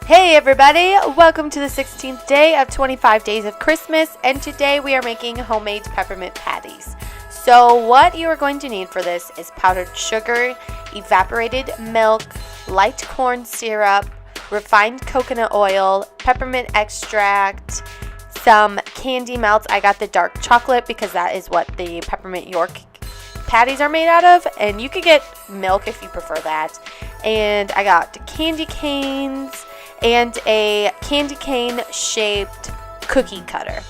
Hey everybody, welcome to the 16th day of 25 days of Christmas, and today we are making homemade peppermint patties. So what you are going to need for this is powdered sugar, evaporated milk, light corn syrup, refined coconut oil, peppermint extract, some candy melts. I got the dark chocolate because that is what the peppermint York patties are made out of, and you could get milk if you prefer that. And I got candy canes and a candy cane shaped cookie cutter.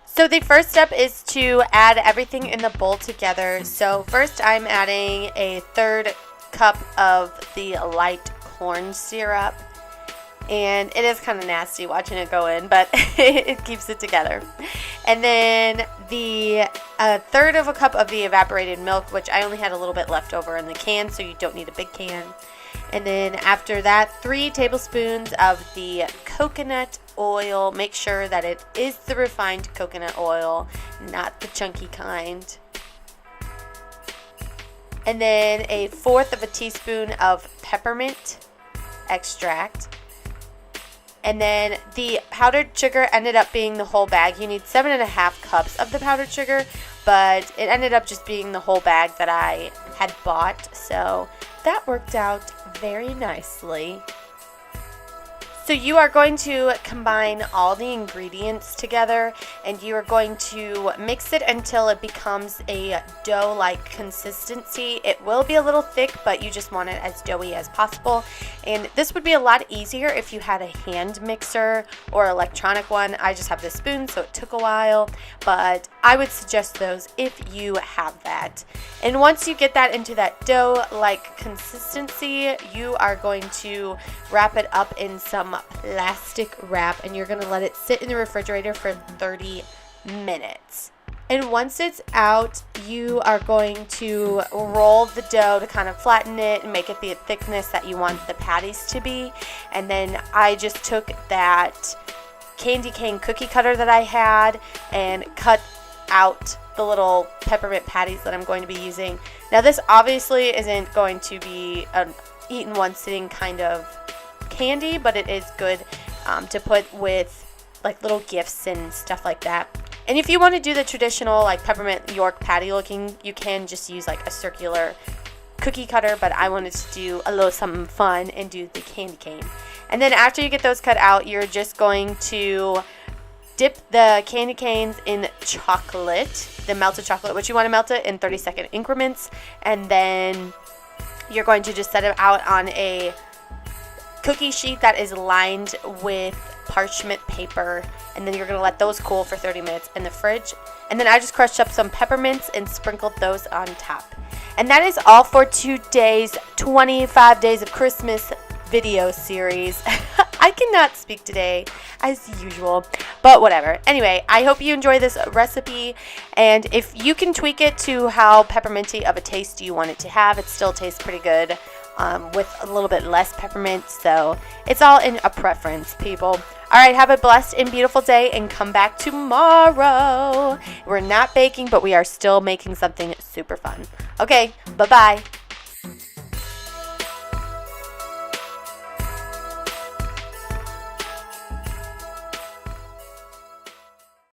So the first step is to add everything in the bowl together. So first I'm adding a third cup of the light corn syrup, and it is kind of nasty watching it go in, but it keeps it together. And then the third of a cup of the evaporated milk, which I only had a little bit left over in the can, so you don't need a big can. And then after that, 3 tablespoons of the coconut oil. Make sure that it is the refined coconut oil, not the chunky kind. And then a 1/4 of a teaspoon of peppermint extract. And then the powdered sugar ended up being the whole bag. You need 7.5 cups of the powdered sugar, but it ended up just being the whole bag that I had bought. So that worked out very nicely. So you are going to combine all the ingredients together, and you are going to mix it until it becomes a dough-like consistency. It will be a little thick, but you just want it as doughy as possible. And this would be a lot easier if you had a hand mixer or electronic one. I just have this spoon, so it took a while, but I would suggest those if you have that. And once you get that into that dough-like consistency, you are going to wrap it up in some plastic wrap, and you're going to let it sit in the refrigerator for 30 minutes. And once it's out, you are going to roll the dough to kind of flatten it and make it the thickness that you want the patties to be. And then I just took that candy cane cookie cutter that I had and cut out the little peppermint patties that I'm going to be using. Now this obviously isn't going to be an eat in one sitting kind of candy, but it is good to put with like little gifts and stuff like that. And if you want to do the traditional like peppermint York patty looking, you can just use like a circular cookie cutter, but I wanted to do a little something fun and do the candy cane. And then after you get those cut out, you're just going to dip the candy canes in chocolate, the melted chocolate, which you want to melt it in 30-second increments, and then you're going to just set it out on a cookie sheet that is lined with parchment paper, and then you're going to let those cool for 30 minutes in the fridge. And then I just crushed up some peppermints and sprinkled those on top. And that is all for today's 25 days of Christmas video series. I cannot speak today as usual, but whatever. Anyway, I hope you enjoy this recipe, and if you can tweak it to how pepperminty of a taste you want it to have, it still tastes pretty good with a little bit less peppermint, so it's all in a preference, people. All right, have a blessed and beautiful day, and come back tomorrow. We're not baking, but we are still making something super fun. Okay, bye-bye.